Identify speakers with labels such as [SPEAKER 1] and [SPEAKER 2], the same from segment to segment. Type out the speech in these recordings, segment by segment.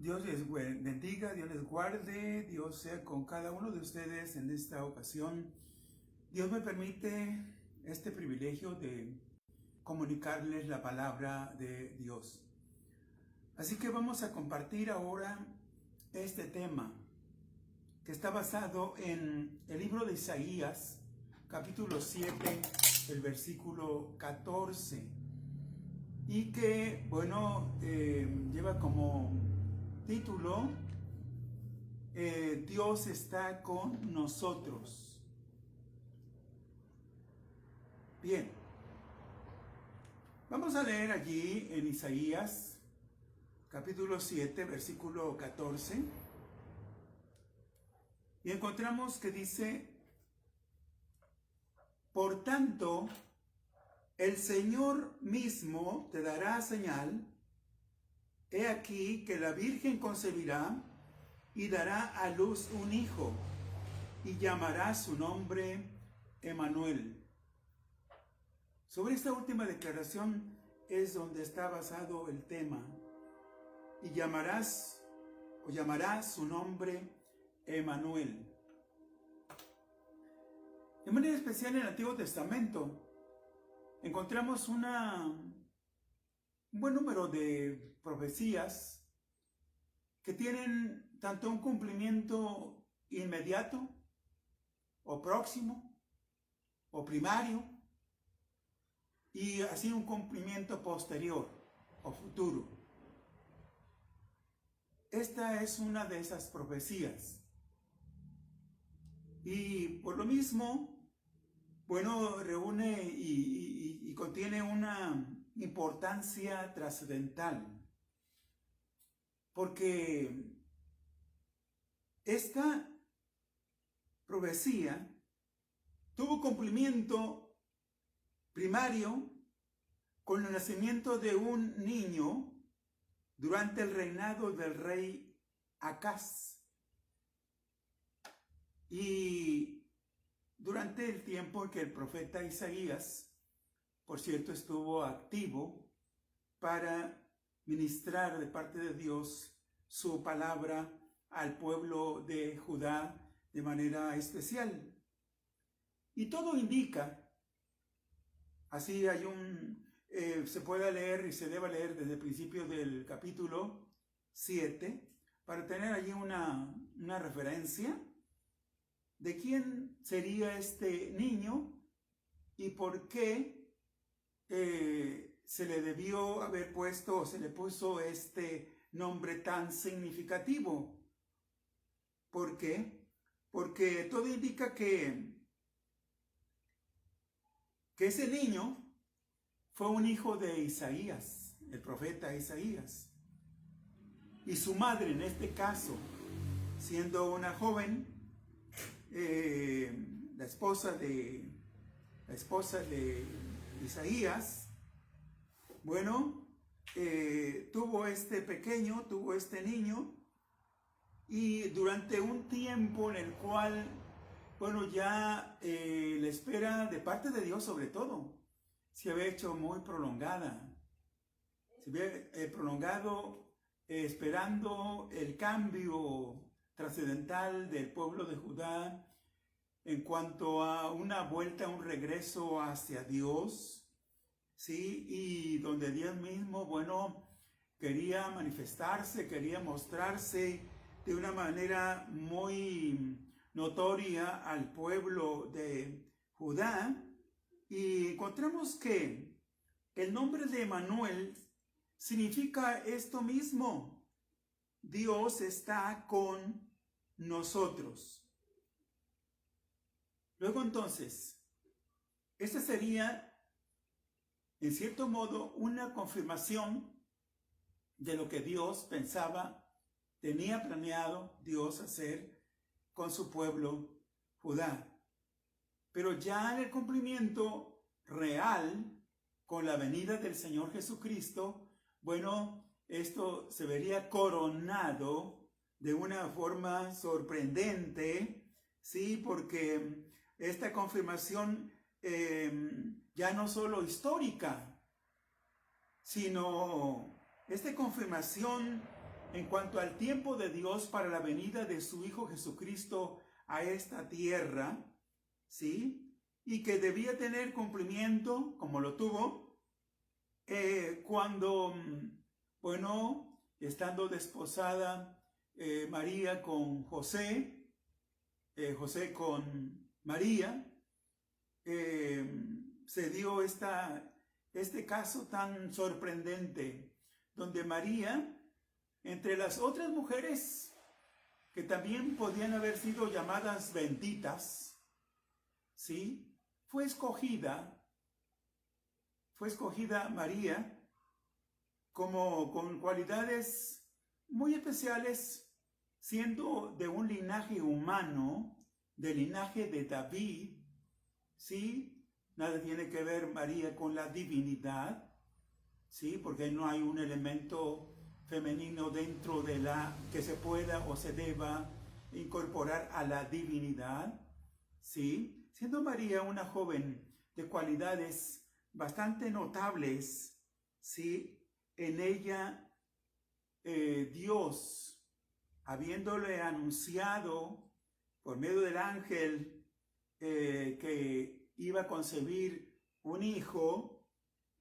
[SPEAKER 1] Dios les bendiga, Dios les guarde, Dios sea con cada uno de ustedes en esta ocasión. Dios me permite este privilegio de comunicarles la palabra de Dios. Así que vamos a compartir ahora este tema que está basado en el libro de Isaías, capítulo 7, el versículo 14, y que, lleva como título, Dios está con nosotros. Bien, vamos a leer allí en Isaías, capítulo 7, versículo 14, y encontramos que dice: por tanto, el Señor mismo te dará señal. He aquí que la Virgen concebirá y dará a luz un hijo, y llamará su nombre Emmanuel. Sobre esta última declaración es donde está basado el tema. Y llamará su nombre Emmanuel. De manera especial en el Antiguo Testamento encontramos un buen número de profecías que tienen tanto un cumplimiento inmediato o próximo o primario, y así un cumplimiento posterior o futuro. Esta es una de esas profecías. Y por lo mismo, reúne y contiene una importancia trascendental. Porque esta profecía tuvo cumplimiento primario con el nacimiento de un niño durante el reinado del rey Acaz, y durante el tiempo en que el profeta Isaías, por cierto, estuvo activo para ministrar de parte de Dios su palabra al pueblo de Judá de manera especial. Y todo indica, así se puede leer y se debe leer desde el principio del capítulo 7, para tener allí una referencia de quién sería este niño y por qué se le debió haber puesto o se le puso este nombre tan significativo. ¿Por qué? Porque todo indica que ese niño fue un hijo de Isaías, el profeta Isaías. Y su madre, en este caso, siendo una joven, la esposa de Isaías, tuvo este niño, y durante un tiempo en el cual, la espera de parte de Dios, sobre todo, se había hecho muy prolongada. Se había prolongado esperando el cambio trascendental del pueblo de Judá en cuanto a una vuelta, un regreso hacia Dios, ¿sí? Y donde Dios mismo, quería manifestarse, quería mostrarse de una manera muy notoria al pueblo de Judá. Y encontramos que el nombre de Emmanuel significa esto mismo: Dios está con nosotros. Luego entonces, esta sería, en cierto modo, una confirmación de lo que Dios tenía planeado Dios hacer con su pueblo Judá. Pero ya en el cumplimiento real, con la venida del Señor Jesucristo, esto se vería coronado de una forma sorprendente, ¿sí? Porque esta confirmación ya no solo histórica, sino esta confirmación en cuanto al tiempo de Dios para la venida de su Hijo Jesucristo a esta tierra, ¿sí? Y que debía tener cumplimiento, como lo tuvo, cuando, bueno, estando desposada María con José, José con María, se dio este caso tan sorprendente, donde María, entre las otras mujeres que también podían haber sido llamadas benditas, ¿sí? Fue escogida María con cualidades muy especiales, siendo de un linaje humano, del linaje de David, ¿sí? Nada tiene que ver María con la divinidad, ¿sí? Porque no hay un elemento femenino dentro de que se pueda o se deba incorporar a la divinidad, ¿sí? Siendo María una joven de cualidades bastante notables, ¿sí? En ella Dios, habiéndole anunciado por medio del ángel que iba a concebir un hijo,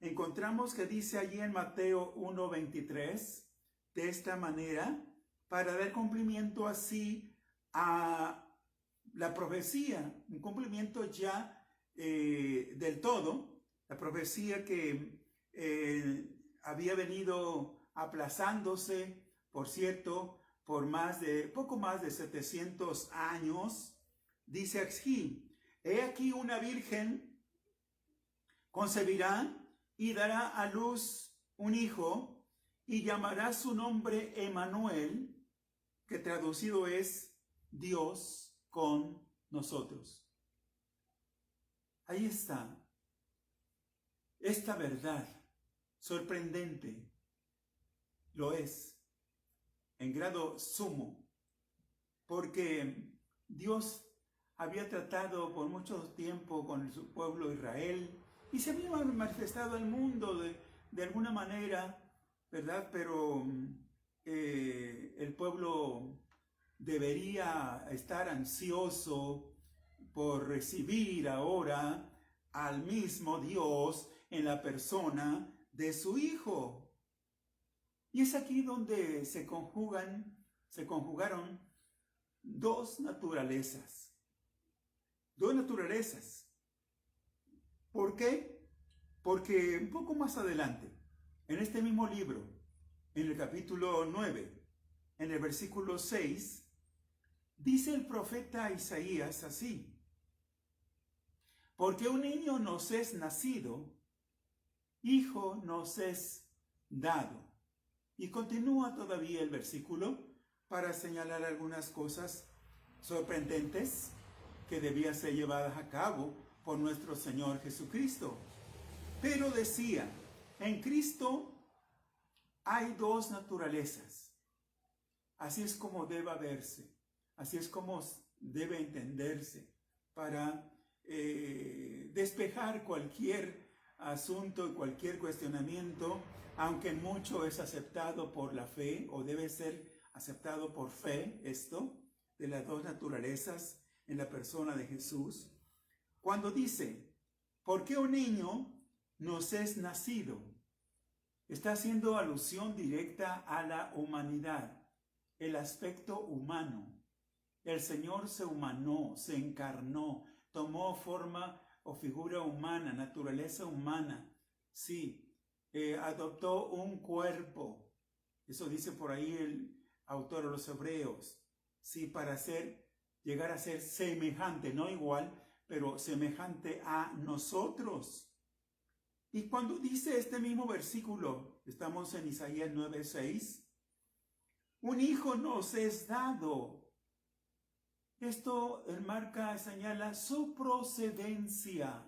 [SPEAKER 1] encontramos que dice allí en Mateo 1:23, de esta manera, para dar cumplimiento así a la profecía, un cumplimiento ya del todo, la profecía que había venido aplazándose, por cierto, por poco más de 700 años, dice aquí, he aquí una virgen concebirá y dará a luz un hijo y llamará su nombre Emmanuel, que traducido es Dios con nosotros. Ahí está esta verdad sorprendente, lo es en grado sumo, porque Dios había tratado por mucho tiempo con su pueblo Israel y se había manifestado al mundo de alguna manera, ¿verdad? Pero el pueblo debería estar ansioso por recibir ahora al mismo Dios en la persona de su Hijo. Y es aquí donde se conjugaron dos naturalezas. Dos naturalezas. ¿Por qué? Porque un poco más adelante, en este mismo libro, en el capítulo 9, en el versículo 6, dice el profeta Isaías así: porque un niño nos es nacido, hijo nos es dado. Y continúa todavía el versículo para señalar algunas cosas sorprendentes que debían ser llevadas a cabo por nuestro Señor Jesucristo. Pero decía, en Cristo hay dos naturalezas. Así es como debe verse, así es como debe entenderse para despejar cualquier asunto y cualquier cuestionamiento, aunque mucho es aceptado por la fe o debe ser aceptado por fe, esto de las dos naturalezas en la persona de Jesús. Cuando dice, ¿por qué un niño nos es nacido? Está haciendo alusión directa a la humanidad, el aspecto humano. El Señor se humanó, se encarnó, tomó forma o figura humana, naturaleza humana. Sí, adoptó un cuerpo. Eso dice por ahí el autor de los Hebreos. Sí, para llegar a ser semejante, no igual, pero semejante a nosotros. Y cuando dice este mismo versículo, estamos en Isaías 9:6, un hijo nos es dado. Esto señala su procedencia.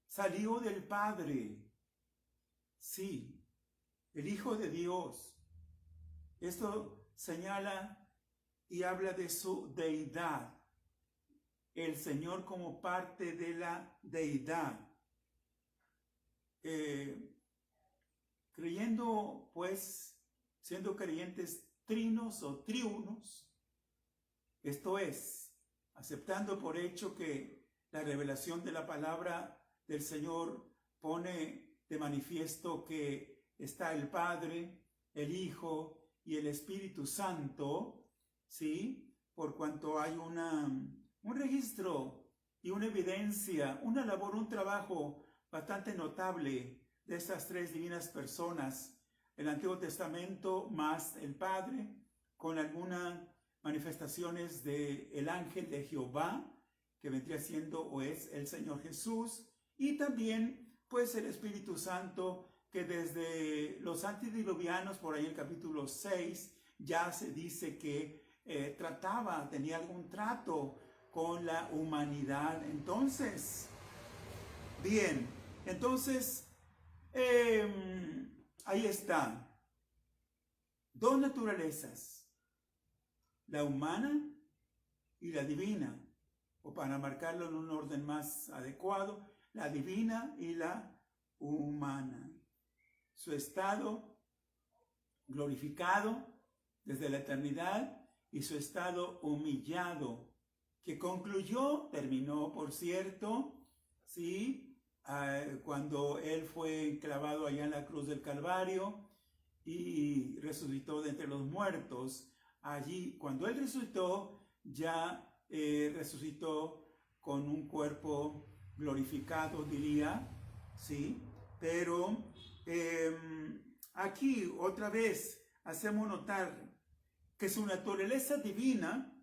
[SPEAKER 1] Salió del Padre. Sí, el Hijo de Dios. Esto señala y habla de su deidad. El Señor como parte de la deidad. Creyendo, pues, siendo creyentes trinos o triunos, esto es, aceptando por hecho que la revelación de la palabra del Señor pone de manifiesto que está el Padre, el Hijo y el Espíritu Santo, ¿sí? Por cuanto hay un registro y una evidencia, una labor, un trabajo bastante notable de estas tres divinas personas, el Antiguo Testamento más el Padre, con algunas manifestaciones del ángel de Jehová, que vendría siendo o es el Señor Jesús, y también pues el Espíritu Santo, que desde los antediluvianos, por ahí en el capítulo 6, ya se dice que tenía algún trato con la humanidad. Entonces, bien, entonces, ahí está. Dos naturalezas, la humana y la divina, o para marcarlo en un orden más adecuado, la divina y la humana. Su estado glorificado desde la eternidad y su estado humillado, que terminó, por cierto, ¿sí? Cuando él fue clavado allá en la cruz del Calvario y resucitó de entre los muertos. Allí, cuando él resucitó, ya resucitó con un cuerpo glorificado, diría, ¿sí? Pero aquí otra vez hacemos notar que su naturaleza divina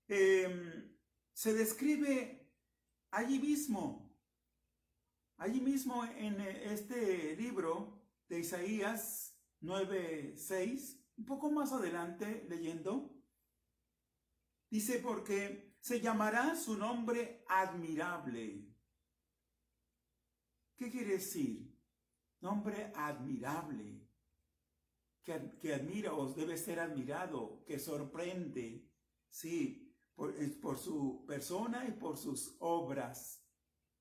[SPEAKER 1] se describe allí mismo en este libro de Isaías 9:6, un poco más adelante leyendo, dice: porque se llamará su nombre admirable. ¿Qué quiere decir? Nombre admirable, que admira o debe ser admirado, que sorprende, sí, por su persona y por sus obras.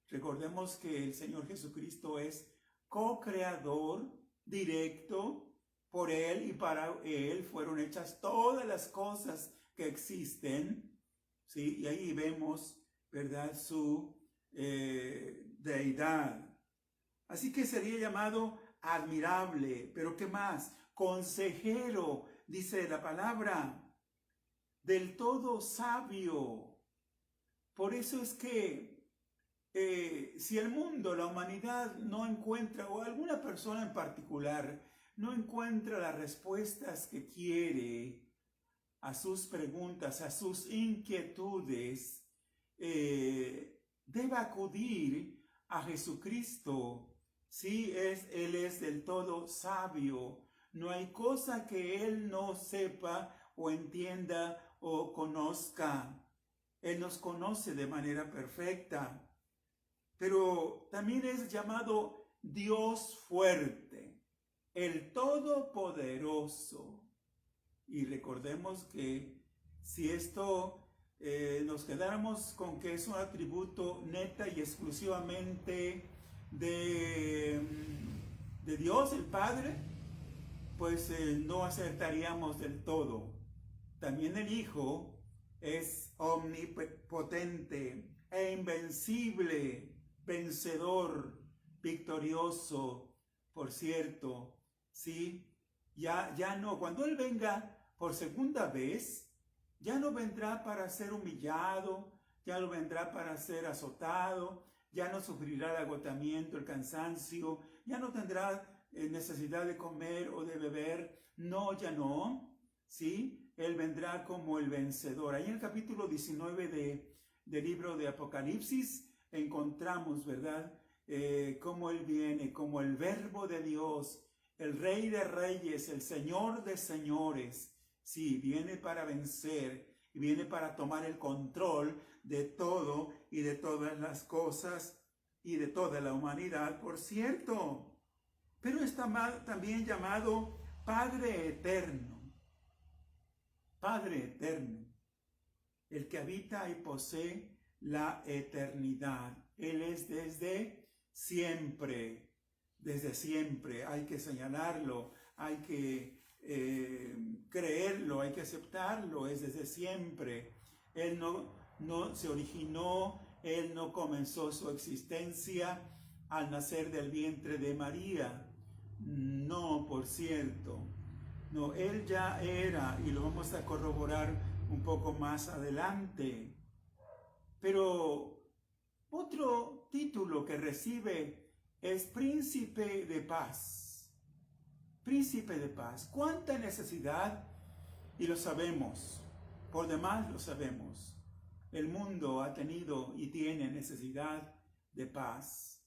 [SPEAKER 1] Recordemos que el Señor Jesucristo es co-creador directo. Por Él y para Él fueron hechas todas las cosas que existen, ¿sí? Y ahí vemos, ¿verdad?, su deidad. Así que sería llamado admirable. ¿Pero qué más? Consejero, dice la palabra, del todo sabio. Por eso es que si el mundo, la humanidad no encuentra, o alguna persona en particular, no encuentra las respuestas que quiere a sus preguntas, a sus inquietudes, debe acudir a Jesucristo. Sí, Él es del todo sabio. No hay cosa que Él no sepa o entienda o conozca. Él nos conoce de manera perfecta. Pero también es llamado Dios fuerte, el todopoderoso. Y recordemos que si esto nos quedáramos con que es un atributo neta y exclusivamente de Dios, el Padre, pues no acertaríamos del todo. También el Hijo es omnipotente e invencible, vencedor, victorioso, por cierto, ¿sí? Ya no, cuando Él venga por segunda vez, ya no vendrá para ser humillado, ya no vendrá para ser azotado, ya no sufrirá el agotamiento, el cansancio, ya no tendrá necesidad de comer o de beber, no, ya no, ¿sí? Él vendrá como el vencedor. Ahí en el capítulo 19 del libro de Apocalipsis encontramos, ¿verdad?, cómo Él viene, como el Verbo de Dios, el Rey de Reyes, el Señor de Señores. Sí, viene para vencer y viene para tomar el control de todo y de todas las cosas y de toda la humanidad, por cierto. Pero está también llamado Padre Eterno. Padre Eterno, el que habita y posee la eternidad. Él es desde siempre, hay que señalarlo. hay que creerlo, hay que aceptarlo, es desde siempre. Él no se originó, Él no comenzó su existencia al nacer del vientre de María. No, por cierto. No, Él ya era, y lo vamos a corroborar un poco más adelante. Pero otro título que recibe es Príncipe de Paz. Príncipe de Paz. ¿Cuánta necesidad? Y lo sabemos, por demás lo sabemos. El mundo ha tenido y tiene necesidad de paz.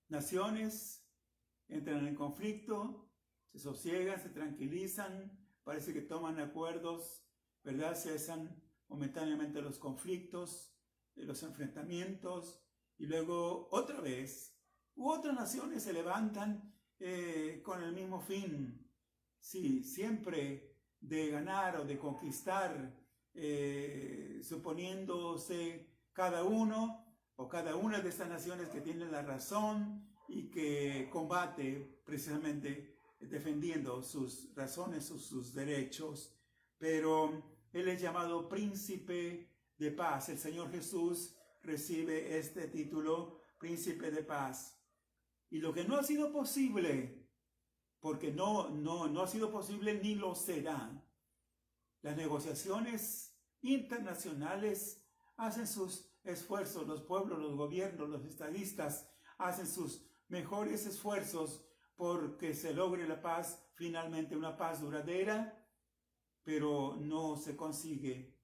[SPEAKER 1] Naciones entran en conflicto, se sosiegan, se tranquilizan, parece que toman acuerdos, ¿verdad? Cesan momentáneamente los conflictos, los enfrentamientos, y luego otra vez, otras naciones se levantan con el mismo fin, sí, siempre de ganar o de conquistar, suponiéndose cada uno o cada una de estas naciones que tiene la razón y que combate precisamente defendiendo sus razones, sus derechos, pero Él es llamado Príncipe de Paz. El Señor Jesús recibe este título, Príncipe de Paz. Y lo que no ha sido posible, porque no ha sido posible ni lo será, las negociaciones internacionales hacen sus esfuerzos, los pueblos, los gobiernos, los estadistas hacen sus mejores esfuerzos porque se logre la paz, finalmente una paz duradera, pero no se consigue.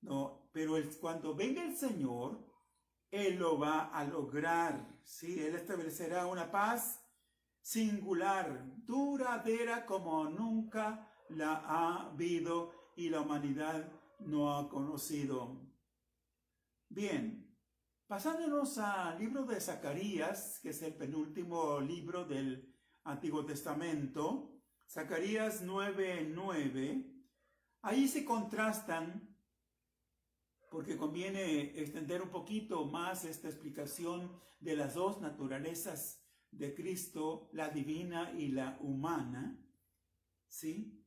[SPEAKER 1] No, pero cuando venga el Señor, Él lo va a lograr, ¿sí? Él establecerá una paz singular, duradera como nunca la ha habido y la humanidad no ha conocido. Bien, pasándonos al libro de Zacarías, que es el penúltimo libro del Antiguo Testamento, Zacarías 9:9, ahí se contrastan, porque conviene extender un poquito más esta explicación de las dos naturalezas de Cristo, la divina y la humana, ¿sí?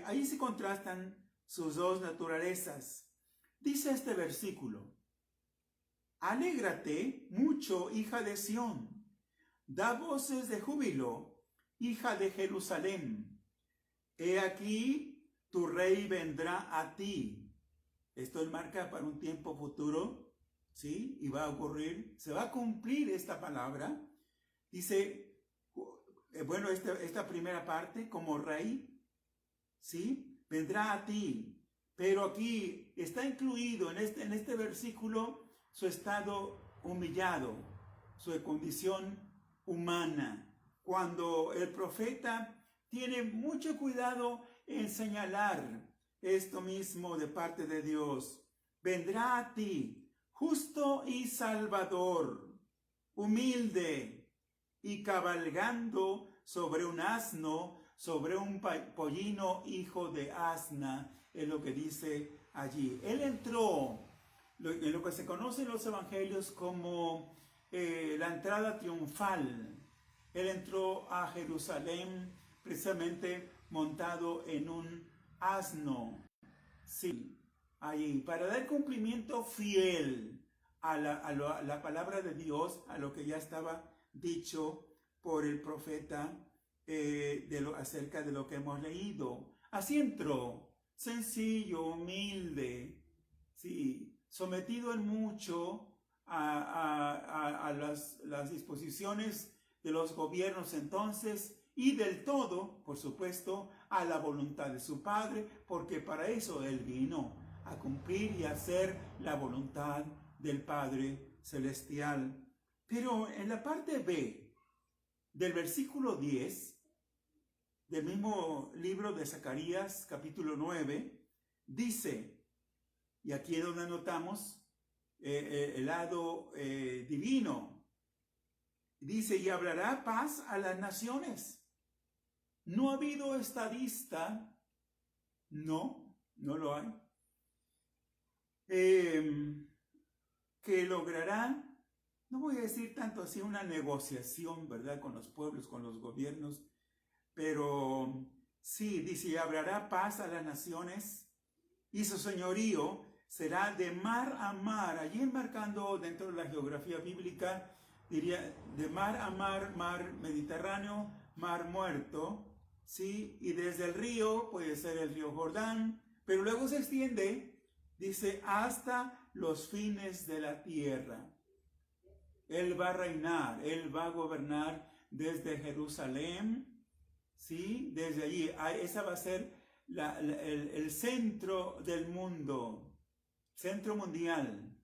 [SPEAKER 1] Ahí se contrastan sus dos naturalezas. Dice este versículo: alégrate mucho, hija de Sión, da voces de júbilo, hija de Jerusalén. He aquí, tu rey vendrá a ti. Esto marca para un tiempo futuro, ¿sí? Y va a ocurrir, se va a cumplir esta palabra. Dice, bueno, esta primera parte, como rey, ¿sí? Vendrá a ti. Pero aquí está incluido en este versículo su estado humillado, su condición humana. Cuando el profeta tiene mucho cuidado en señalar esto mismo de parte de Dios. Vendrá a ti, justo y salvador, humilde y cabalgando sobre un asno, sobre un pollino hijo de asna, es lo que dice allí. Él entró en lo que se conoce en los evangelios como la entrada triunfal. Él entró a Jerusalén precisamente montado en un asno, sí, ahí, para dar cumplimiento fiel a la palabra de Dios, a lo que ya estaba dicho por el profeta acerca de lo que hemos leído. Así entró, sencillo, humilde, sí, sometido en mucho a las disposiciones de los gobiernos entonces, y del todo, por supuesto, a la voluntad de su Padre, porque para eso Él vino, a cumplir y hacer la voluntad del Padre Celestial. Pero en la parte B del versículo 10, del mismo libro de Zacarías, capítulo 9, dice, y aquí es donde notamos el lado divino, dice, y hablará paz a las naciones. No ha habido estadista, no lo hay, que logrará, no voy a decir tanto así una negociación, ¿verdad?, con los pueblos, con los gobiernos, pero sí, dice, y habrá paz a las naciones, y su señorío será de mar a mar, allí enmarcando dentro de la geografía bíblica, diría, de mar a mar, mar Mediterráneo, mar Muerto, ¿sí? Y desde el río, puede ser el río Jordán, pero luego se extiende, dice, hasta los fines de la tierra. Él va a reinar, Él va a gobernar desde Jerusalén, ¿sí? Desde allí, esa va a ser el centro del mundo, centro mundial,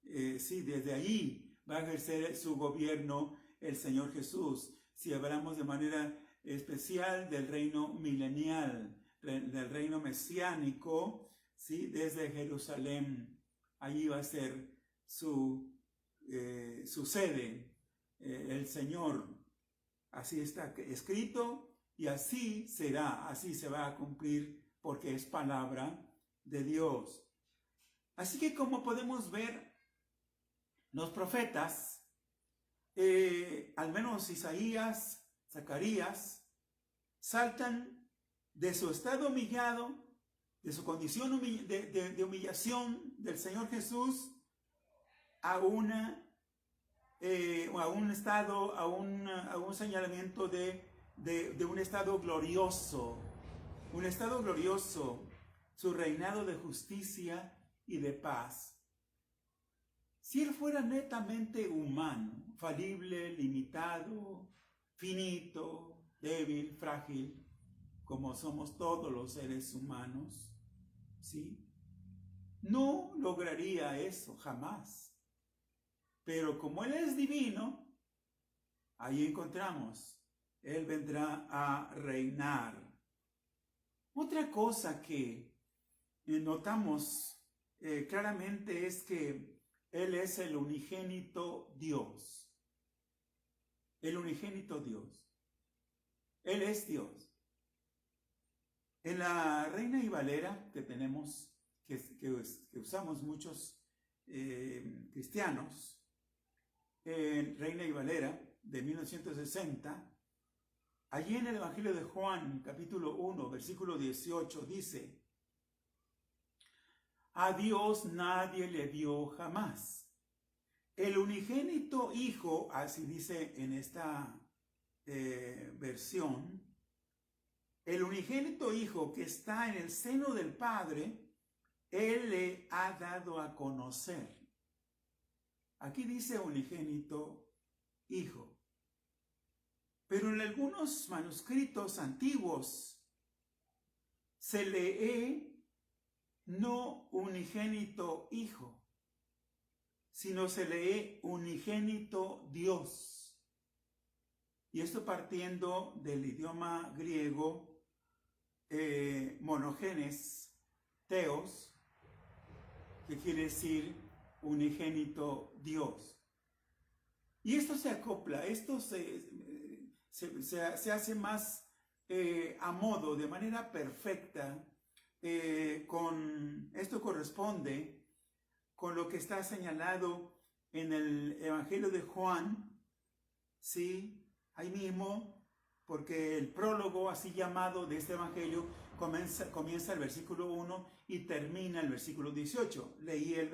[SPEAKER 1] sí, desde allí va a ejercer su gobierno el Señor Jesús. Si hablamos de manera especial del reino milenial, del reino mesiánico, sí, desde Jerusalén, allí va a ser su sede, el Señor. Así está escrito y así será, así se va a cumplir porque es palabra de Dios. Así que como podemos ver, los profetas, al menos Isaías, Zacarías, saltan de su estado humillado, de su condición de humillación del Señor Jesús, a un estado, a un señalamiento de un estado glorioso, su reinado de justicia y de paz. Si Él fuera netamente humano, falible, limitado, finito, débil, frágil, como somos todos los seres humanos, ¿sí? No lograría eso jamás. Pero como Él es divino, ahí encontramos, Él vendrá a reinar. Otra cosa que notamos claramente es que Él es el unigénito Dios. El unigénito Dios. Él es Dios. En la Reina y Valera que tenemos, que usamos muchos cristianos, en Reina y Valera de 1960, allí en el Evangelio de Juan, capítulo 1, versículo 18, dice: a Dios nadie le vio jamás. El unigénito Hijo, así dice en esta versión, el unigénito Hijo que está en el seno del Padre, Él le ha dado a conocer. Aquí dice unigénito Hijo. Pero en algunos manuscritos antiguos se lee no unigénito Hijo, sino se lee unigénito Dios. Y esto partiendo del idioma griego monogenes, teos, que quiere decir unigénito Dios. Y esto se acopla, esto se hace más a modo, de manera perfecta, esto corresponde con lo que está señalado en el Evangelio de Juan, ¿sí? Ahí mismo, porque el prólogo así llamado de este Evangelio comienza el versículo 1 y termina el versículo 18. Leí el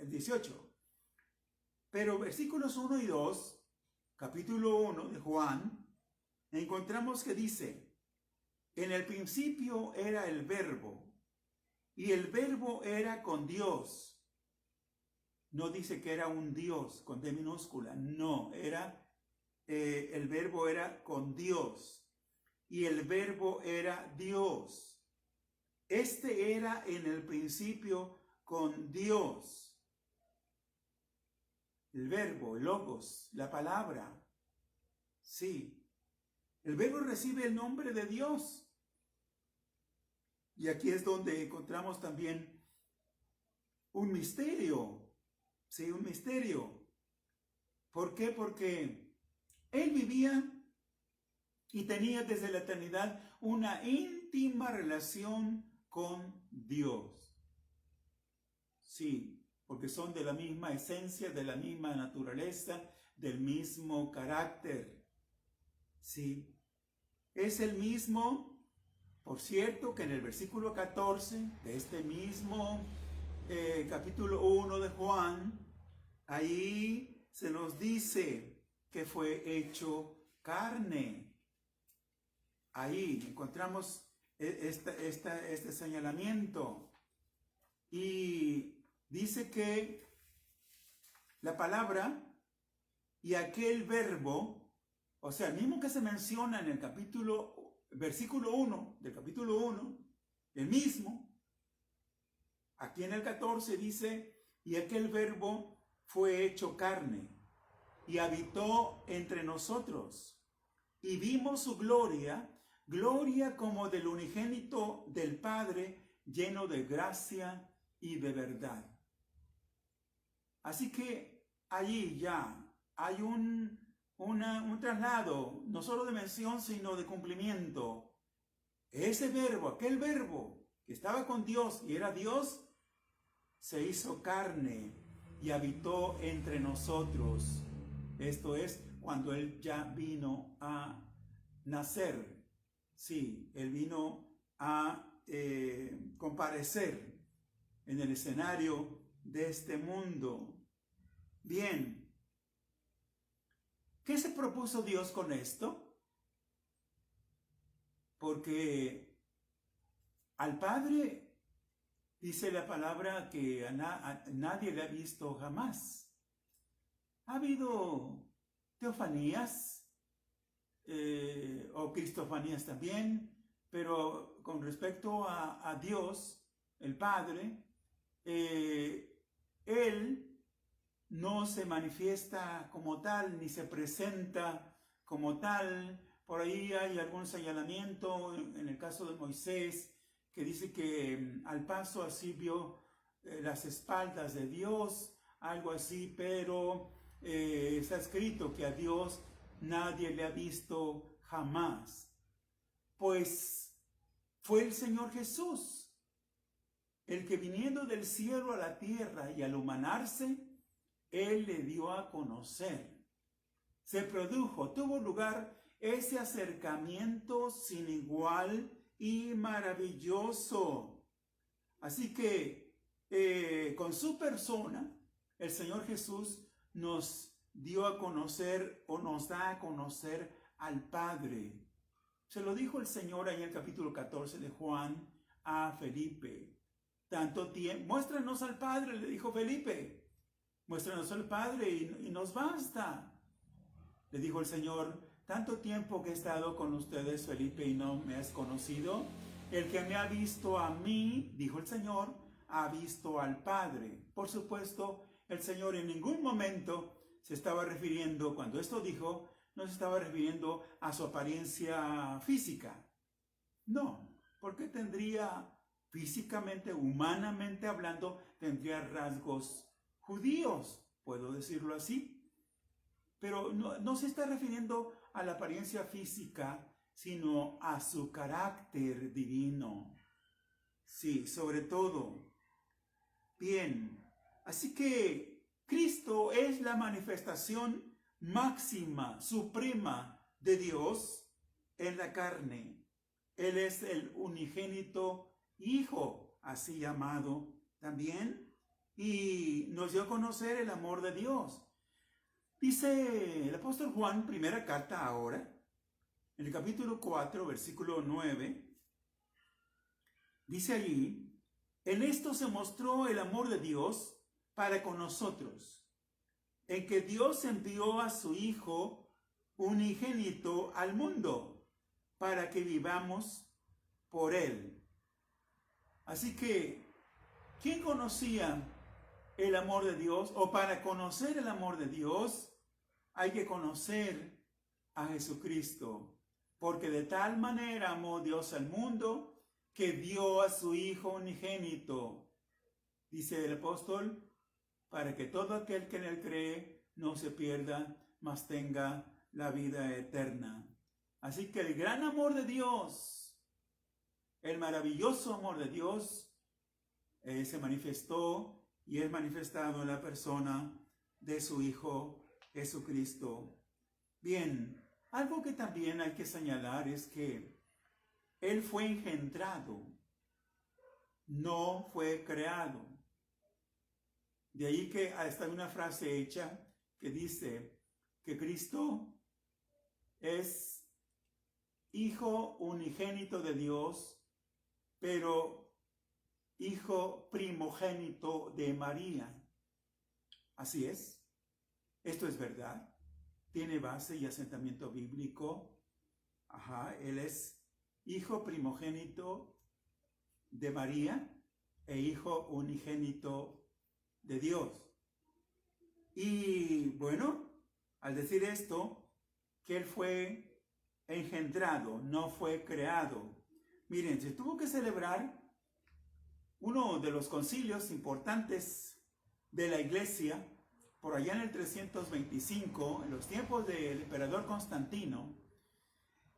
[SPEAKER 1] 18. Pero versículos 1 y 2, capítulo 1 de Juan, encontramos que dice: en el principio era el Verbo, y el Verbo era con Dios. No dice que era un Dios con D minúscula, no, el Verbo era con Dios, y el Verbo era Dios. Este era en el principio con Dios. El Verbo, el Logos, la palabra, sí. El Verbo recibe el nombre de Dios. Y aquí es donde encontramos también un misterio. Sí, un misterio. ¿Por qué? Porque Él vivía y tenía desde la eternidad una íntima relación con Dios. Sí, porque son de la misma esencia, de la misma naturaleza, del mismo carácter. Sí. es el mismo, por cierto, que en el versículo 14 de este mismo capítulo 1 de Juan, ahí se nos dice que fue hecho carne. Ahí encontramos este señalamiento. Y dice que la palabra y aquel verbo, o sea, el mismo que se menciona en el versículo 1 del capítulo 1, el mismo, aquí en el 14 dice, y aquel verbo fue hecho carne y habitó entre nosotros y vimos su gloria, gloria como del unigénito del Padre, lleno de gracia y de verdad. Así que allí ya hay un traslado, no solo de mención, sino de cumplimiento. Ese verbo, aquel verbo que estaba con Dios y era Dios, se hizo carne y habitó entre nosotros. Esto es cuando Él ya vino a nacer. Sí, Él vino a comparecer en el escenario de este mundo. Bien, ¿qué se propuso Dios con esto? Porque al Padre dice la palabra que a nadie le ha visto jamás. Ha habido teofanías o cristofanías también, pero con respecto a Dios, el Padre, Él no se manifiesta como tal, ni se presenta como tal. Por ahí hay algún señalamiento en el caso de Moisés, que dice que al paso así vio las espaldas de Dios, algo así, pero está escrito que a Dios nadie le ha visto jamás. Pues fue el Señor Jesús el que viniendo del cielo a la tierra y al humanarse, Él le dio a conocer. Se produjo, tuvo lugar ese acercamiento sin igual y maravilloso. Así que con su persona, el Señor Jesús nos dio a conocer o nos da a conocer al Padre. Se lo dijo el Señor ahí en el capítulo 14 de Juan a Felipe. Tanto tiempo, muéstranos al Padre, le dijo Felipe. Muéstranos al Padre y nos basta. Le dijo el Señor, tanto tiempo que he estado con ustedes, Felipe, y no me has conocido. El que me ha visto a mí, dijo el Señor, ha visto al Padre. Por supuesto, el Señor en ningún momento se estaba refiriendo, cuando esto dijo, no se estaba refiriendo a su apariencia física. No, porque tendría físicamente, humanamente hablando, tendría rasgos judíos, puedo decirlo así. Pero no se está refiriendo a la apariencia física, sino a su carácter divino. Sí, sobre todo. Bien, así que Cristo es la manifestación máxima, suprema de Dios en la carne. Él es el unigénito Hijo, así llamado también, y nos dio a conocer el amor de Dios. Dice el apóstol Juan, primera carta ahora, en el capítulo 4, versículo 9, dice allí, en esto se mostró el amor de Dios para con nosotros, en que Dios envió a su Hijo unigénito al mundo, para que vivamos por Él. Así que, ¿quién conocía el amor de Dios? O para conocer el amor de Dios, hay que conocer a Jesucristo. Porque de tal manera amó Dios al mundo, que dio a su Hijo unigénito. Dice el apóstol, para que todo aquel que en Él cree no se pierda, mas tenga la vida eterna. Así que el gran amor de Dios, el maravilloso amor de Dios se manifestó y es manifestado en la persona de su Hijo Jesucristo. Bien, Algo que también hay que señalar es que Él fue engendrado, no fue creado. De ahí que está una frase hecha que dice que Cristo es Hijo unigénito de Dios, pero Hijo primogénito de María. Así es. Esto es verdad. Tiene base y asentamiento bíblico. Él es Hijo primogénito de María e Hijo unigénito de Dios. Y bueno, al decir esto, que Él fue engendrado, no fue creado. Miren, se tuvo que celebrar uno de los concilios importantes de la iglesia, por allá en el 325, en los tiempos del emperador Constantino,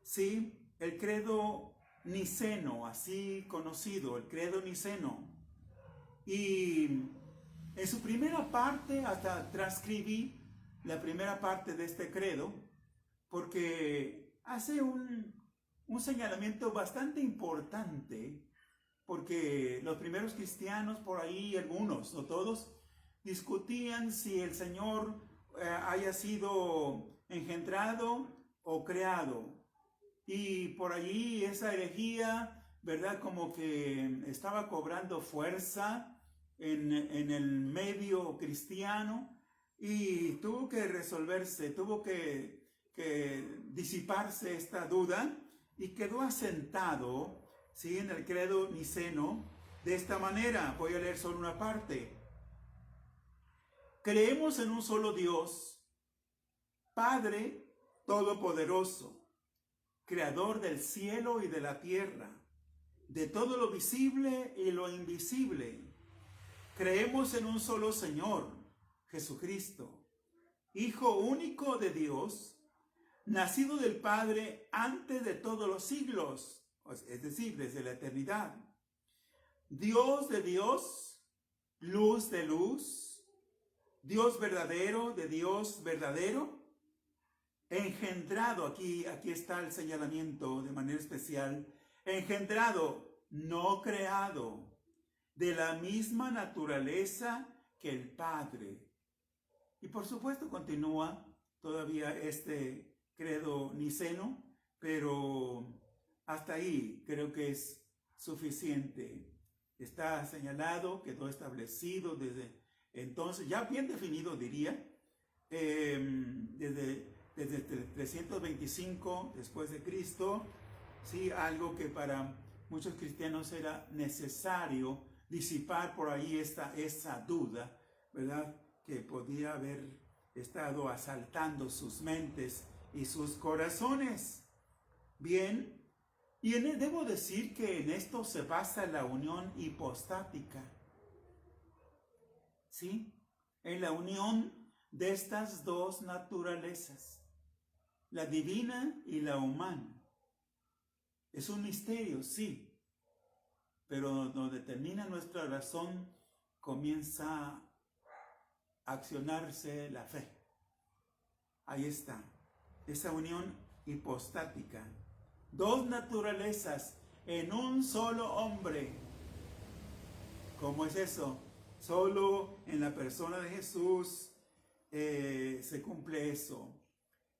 [SPEAKER 1] sí, el credo niceno, así conocido, el credo niceno. Y en su primera parte, hasta transcribí la primera parte de este credo, porque hace un señalamiento bastante importante, porque los primeros cristianos por ahí, algunos, no todos, discutían si el Señor haya sido engendrado o creado. Y por allí esa herejía, ¿verdad? Como que estaba cobrando fuerza en el medio cristiano y tuvo que resolverse, tuvo que disiparse esta duda y quedó asentado, ¿sí?, en el credo niceno de esta manera. Voy a leer solo una parte. Creemos en un solo Dios, Padre Todopoderoso, Creador del cielo y de la tierra, de todo lo visible y lo invisible. Creemos en un solo Señor, Jesucristo, Hijo único de Dios, nacido del Padre antes de todos los siglos, es decir, desde la eternidad. Dios de Dios, luz de luz, Dios verdadero de Dios verdadero, engendrado, aquí está el señalamiento de manera especial, engendrado, no creado, de la misma naturaleza que el Padre. Y por supuesto continúa todavía este credo niceno, pero hasta ahí creo que es suficiente. Está señalado, quedó establecido desde entonces, ya bien definido diría, desde el 325 después de Cristo, ¿sí? Algo que para muchos cristianos era necesario disipar por ahí esa duda, ¿verdad?, que podía haber estado asaltando sus mentes y sus corazones. Bien, y debo decir que en esto se basa la unión hipostática, ¿sí?, en la unión de estas dos naturalezas, la divina y la humana. Es un misterio, sí, pero donde termina nuestra razón comienza a accionarse la fe. Ahí está, esa unión hipostática. Dos naturalezas en un solo hombre. ¿Cómo es eso? Solo en la persona de Jesús se cumple eso.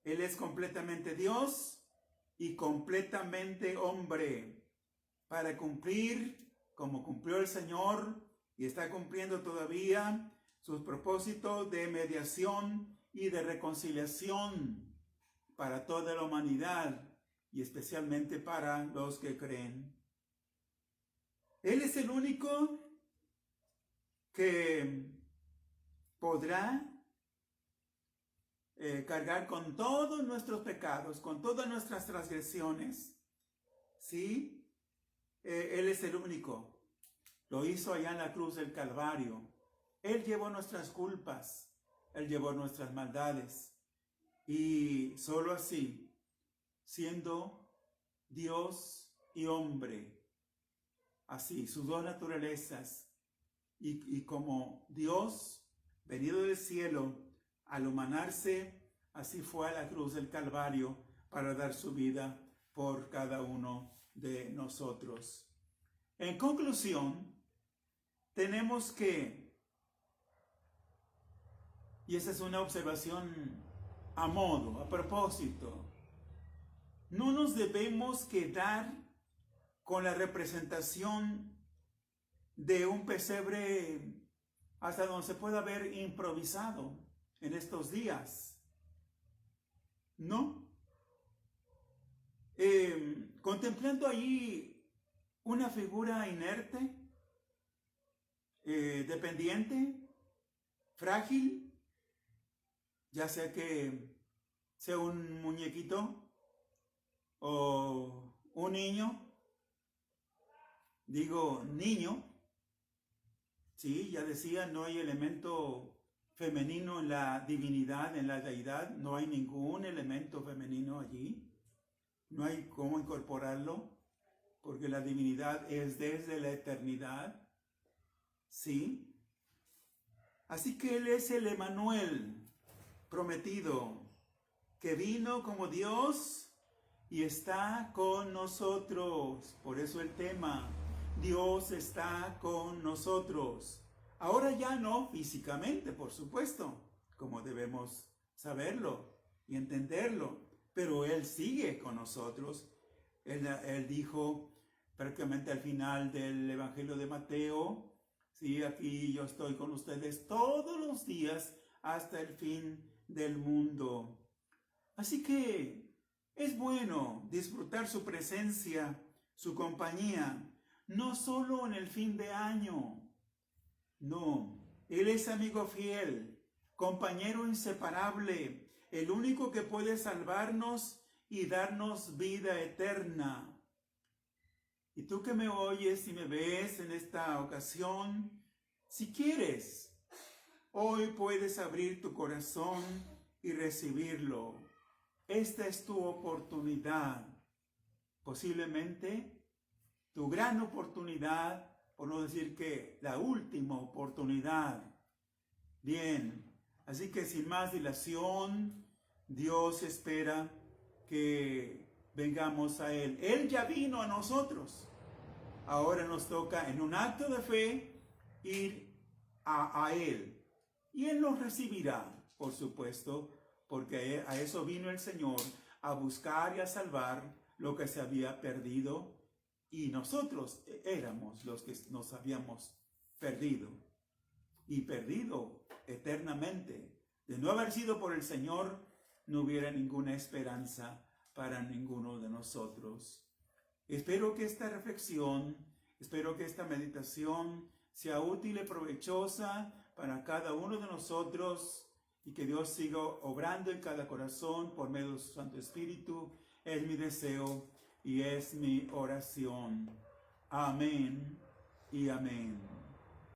[SPEAKER 1] Él es completamente Dios y completamente hombre, para cumplir, como cumplió el Señor y está cumpliendo todavía, sus propósitos de mediación y de reconciliación para toda la humanidad y especialmente para los que creen. Él es el único que podrá cargar con todos nuestros pecados, con todas nuestras transgresiones, ¿sí? Él es el único. Lo hizo allá en la cruz del Calvario. Él llevó nuestras culpas, Él llevó nuestras maldades. Y solo así, siendo Dios y hombre, así, sus dos naturalezas, y como Dios, venido del cielo, al humanarse, así fue a la cruz del Calvario, para dar su vida por cada uno de nosotros. En conclusión, tenemos que, y esa es una observación a modo, a propósito, no nos debemos quedar con la representación de un pesebre hasta donde se pueda ver improvisado en estos días. No. Contemplando allí una figura inerte, dependiente, frágil, ya sea que sea un muñequito o un niño, digo niño, sí, ya decía, no hay elemento femenino en la divinidad, en la deidad, no hay ningún elemento femenino allí, no hay cómo incorporarlo, porque la divinidad es desde la eternidad, sí. Así que Él es el Emmanuel prometido, que vino como Dios y está con nosotros. Por eso el tema, Dios está con nosotros. Ahora ya no físicamente, por supuesto, como debemos saberlo y entenderlo, pero Él sigue con nosotros. Él dijo prácticamente al final del Evangelio de Mateo, sí, aquí yo estoy con ustedes todos los días hasta el fin del mundo. Así que es bueno disfrutar su presencia, su compañía, no solo en el fin de año. No, Él es amigo fiel, compañero inseparable, el único que puede salvarnos y darnos vida eterna. Y tú que me oyes y me ves en esta ocasión, si quieres, hoy puedes abrir tu corazón y recibirlo. Esta es tu oportunidad, posiblemente tu gran oportunidad, por no decir que la última oportunidad. Bien, así que sin más dilación, Dios espera que vengamos a Él. Él ya vino a nosotros. Ahora nos toca en un acto de fe ir a Él. Y Él nos recibirá, por supuesto, porque a eso vino el Señor, a buscar y a salvar lo que se había perdido. Y nosotros éramos los que nos habíamos perdido. Y perdido eternamente. De no haber sido por el Señor, no hubiera ninguna esperanza para ninguno de nosotros. Espero que esta reflexión, espero que esta meditación sea útil y provechosa para cada uno de nosotros y que Dios siga obrando en cada corazón por medio de su Santo Espíritu. Es mi deseo y es mi oración. Amén y amén.